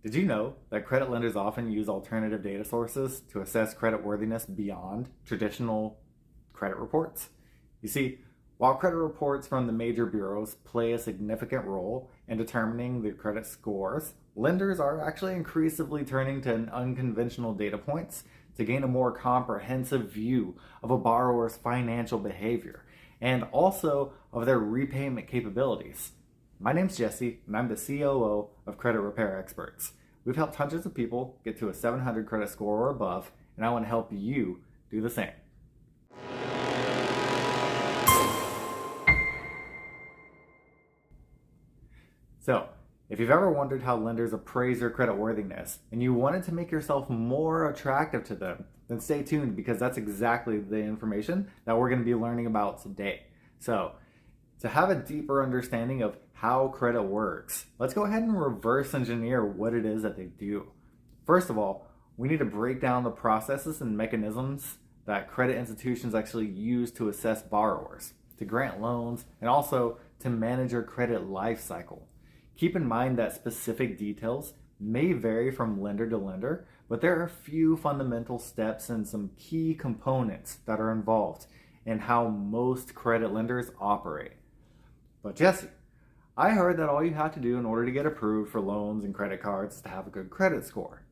Did you know that credit lenders often use alternative data sources to assess creditworthiness beyond traditional credit reports? You see, while credit reports from the major bureaus play a significant role in determining the credit scores, lenders are actually increasingly turning to unconventional data points to gain a more comprehensive view of a borrower's financial behavior and also of their repayment capabilities. My name's Jesse, and I'm the COO of Credit Repair Experts. We've helped hundreds of people get to a 700 credit score or above, and I want to help you do the same. So, if you've ever wondered how lenders appraise your creditworthiness and you wanted to make yourself more attractive to them, then stay tuned because that's exactly the information that we're going to be learning about today. So, to have a deeper understanding of how credit works, let's go ahead and reverse engineer what it is that they do. First of all, we need to break down the processes and mechanisms that credit institutions actually use to assess borrowers, to grant loans, and also to manage your credit life cycle. Keep in mind that specific details may vary from lender to lender, but there are a few fundamental steps and some key components that are involved in how most credit lenders operate. But Jesse, I heard that all you have to do in order to get approved for loans and credit cards is to have a good credit score.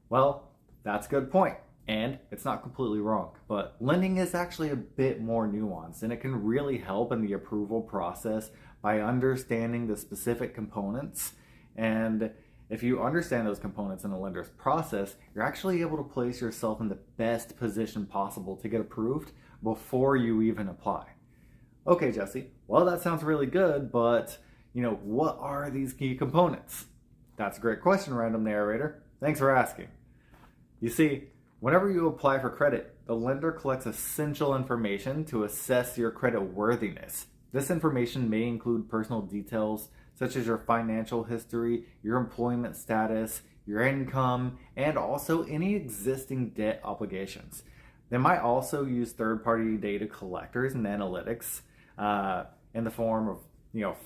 Well, that's a good point, and it's not completely wrong, but lending is actually a bit more nuanced, and it can really help in the approval process by understanding the specific components. And if you understand those components in a lender's process, you're actually able to place yourself in the best position possible to get approved before you even apply. Okay, Jesse, well, that sounds really good, but what are these key components? That's a great question, random narrator. Thanks for asking. You see, whenever you apply for credit, the lender collects essential information to assess your credit worthiness. This information may include personal details such as your financial history, your employment status, your income, and also any existing debt obligations. They might also use third-party data collectors and analytics in the form of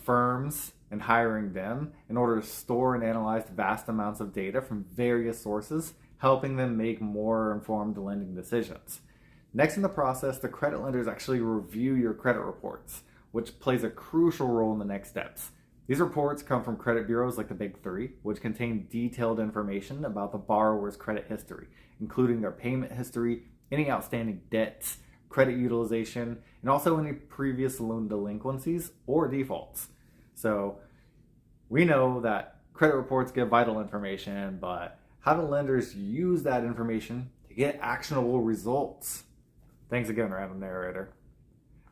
firms and hiring them in order to store and analyze vast amounts of data from various sources, helping them make more informed lending decisions. Next in the process, the credit lenders actually review your credit reports, which plays a crucial role in the next steps. These reports come from credit bureaus like the Big Three, which contain detailed information about the borrower's credit history, including their payment history, any outstanding debts, credit utilization, and also any previous loan delinquencies or defaults. So we know that credit reports give vital information, but how do lenders use that information to get actionable results? Thanks again, random narrator.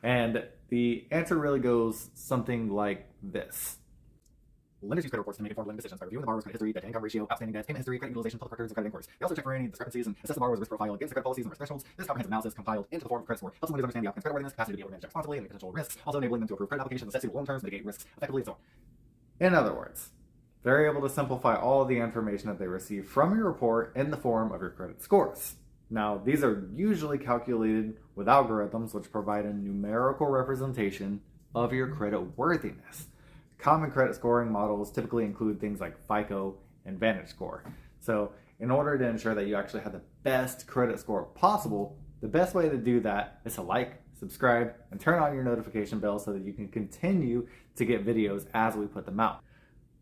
And the answer really goes something like this. Lenders use credit reports to make informed lending decisions by reviewing the borrower's credit history, debt-to-income ratio, outstanding debts, payment history, credit utilization, public records, and credit inquiries. They also check for any discrepancies and assess the borrower's risk profile against the credit policies and risk thresholds. This comprehensive analysis, compiled into the form of credit score, helps lenders understand the applicant's creditworthiness, capacity to be able to manage responsibly, and make potential risks, also enabling them to approve credit applications, assess suitable loan terms, mitigate risks effectively, and so on. In other words, they're able to simplify all of the information that they receive from your report in the form of your credit scores. Now, these are usually calculated with algorithms which provide a numerical representation of your credit worthiness. Common credit scoring models typically include things like FICO and VantageScore. So in order to ensure that you actually have the best credit score possible, the best way to do that is to like, subscribe, and turn on your notification bell so that you can continue to get videos as we put them out.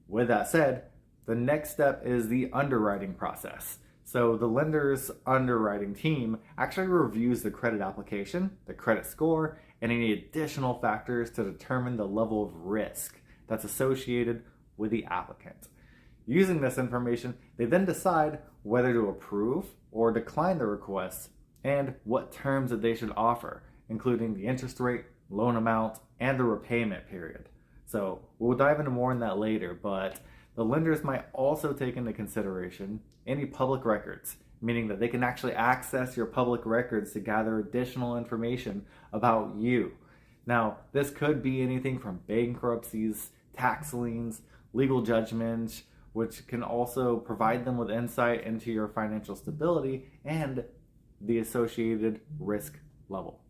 With that said, the next step is the underwriting process. So the lender's underwriting team actually reviews the credit application, the credit score, and any additional factors to determine the level of risk that's associated with the applicant. Using this information, they then decide whether to approve or decline the request and what terms that they should offer, including the interest rate, loan amount, and the repayment period. So we'll dive into more on that later, but the lenders might also take into consideration any public records, meaning that they can actually access your public records to gather additional information about you. Now, this could be anything from bankruptcies, tax liens, legal judgments, which can also provide them with insight into your financial stability and the associated risk level.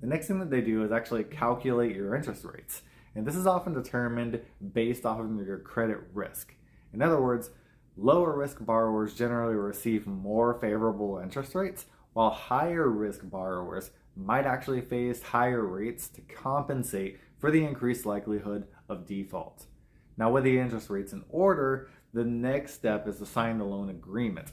The next thing that they do is actually calculate your interest rates. And this is often determined based off of your credit risk. In other words, Lower risk borrowers generally receive more favorable interest rates, while higher risk borrowers might actually face higher rates to compensate for the increased likelihood of default. Now, with the interest rates in order, the next step is to sign the loan agreement.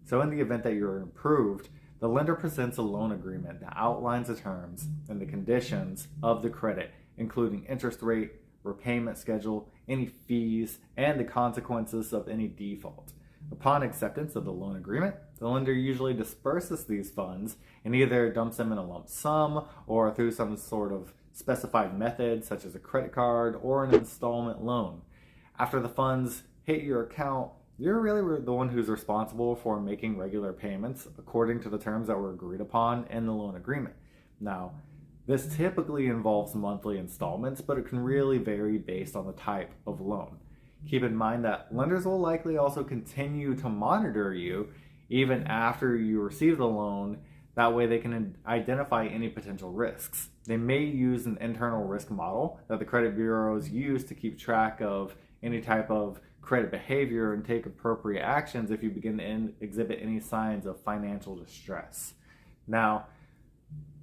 So in the event that you're approved, the lender presents a loan agreement that outlines the terms and the conditions of the credit, including interest rate, repayment schedule, any fees, and the consequences of any default. Upon acceptance of the loan agreement, the lender usually disperses these funds and either dumps them in a lump sum or through some sort of specified method, such as a credit card or an installment loan. After the funds hit your account, you're really the one who's responsible for making regular payments according to the terms that were agreed upon in the loan agreement. Now, this typically involves monthly installments, but it can really vary based on the type of loan. Keep in mind that lenders will likely also continue to monitor you even after you receive the loan. That way they can identify any potential risks. They may use an internal risk model that the credit bureaus use to keep track of any type of credit behavior and take appropriate actions if you begin to exhibit any signs of financial distress. Now,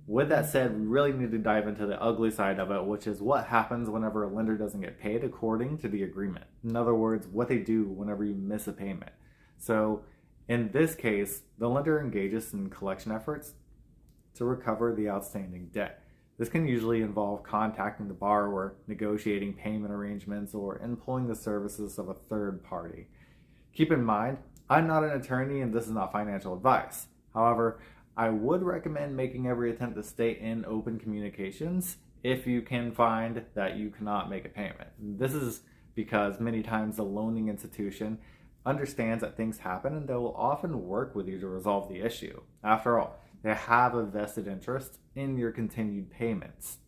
with that said, we really need to dive into the ugly side of it, which is what happens whenever a lender doesn't get paid according to the agreement. In other words, what they do whenever you miss a payment. So in this case, the lender engages in collection efforts to recover the outstanding debt. This can usually involve contacting the borrower, negotiating payment arrangements, or employing the services of a third party. Keep in mind, I'm not an attorney and this is not financial advice. However, I would recommend making every attempt to stay in open communications if you can find that you cannot make a payment. This is because many times the loaning institution understands that things happen and they will often work with you to resolve the issue. After all, they have a vested interest in your continued payments.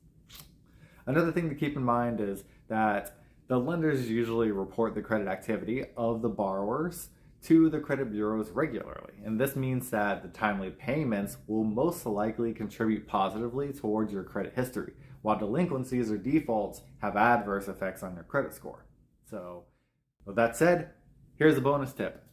Another thing to keep in mind is that the lenders usually report the credit activity of the borrowers to the credit bureaus regularly. And this means that the timely payments will most likely contribute positively towards your credit history, while delinquencies or defaults have adverse effects on your credit score. So, with that said, here's a bonus tip.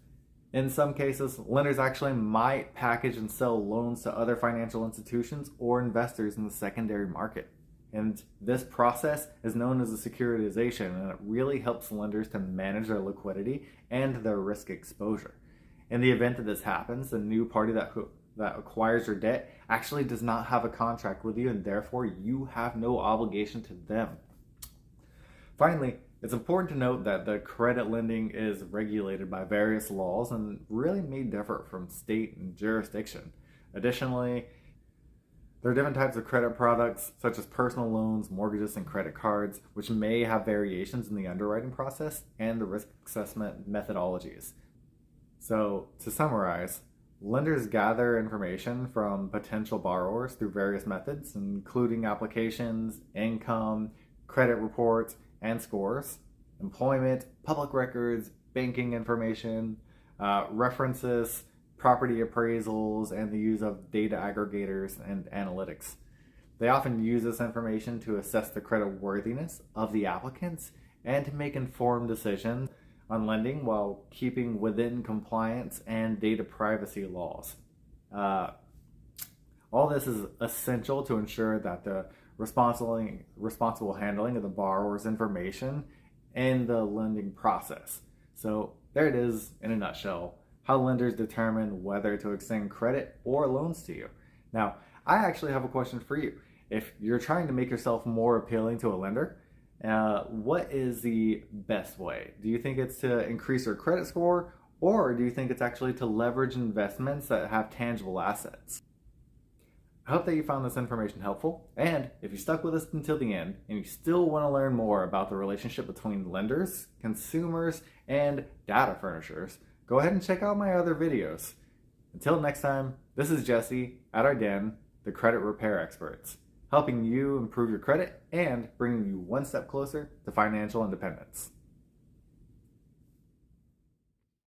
In some cases, lenders actually might package and sell loans to other financial institutions or investors in the secondary market. And this process is known as a securitization, and it really helps lenders to manage their liquidity and their risk exposure. In the event that this happens, the new party that acquires your debt actually does not have a contract with you, and therefore you have no obligation to them. Finally, it's important to note that the credit lending is regulated by various laws and really may differ from state and jurisdiction. Additionally, there are different types of credit products, such as personal loans, mortgages, and credit cards, which may have variations in the underwriting process and the risk assessment methodologies. So, to summarize, lenders gather information from potential borrowers through various methods, including applications, income, credit reports, and scores, employment, public records, banking information, references, property appraisals, and the use of data aggregators and analytics. They often use this information to assess the credit worthiness of the applicants and to make informed decisions on lending while keeping within compliance and data privacy laws. All this is essential to ensure that the responsible handling of the borrower's information in the lending process. So there it is in a nutshell, how lenders determine whether to extend credit or loans to you. Now, I actually have a question for you. If you're trying to make yourself more appealing to a lender, what is the best way? Do you think it's to increase your credit score, or do you think it's actually to leverage investments that have tangible assets? I hope that you found this information helpful, and if you stuck with us until the end and you still want to learn more about the relationship between lenders, consumers, and data furnishers, go ahead and check out my other videos. Until next time, this is Jesse at our den, the credit repair experts, helping you improve your credit and bringing you one step closer to financial independence.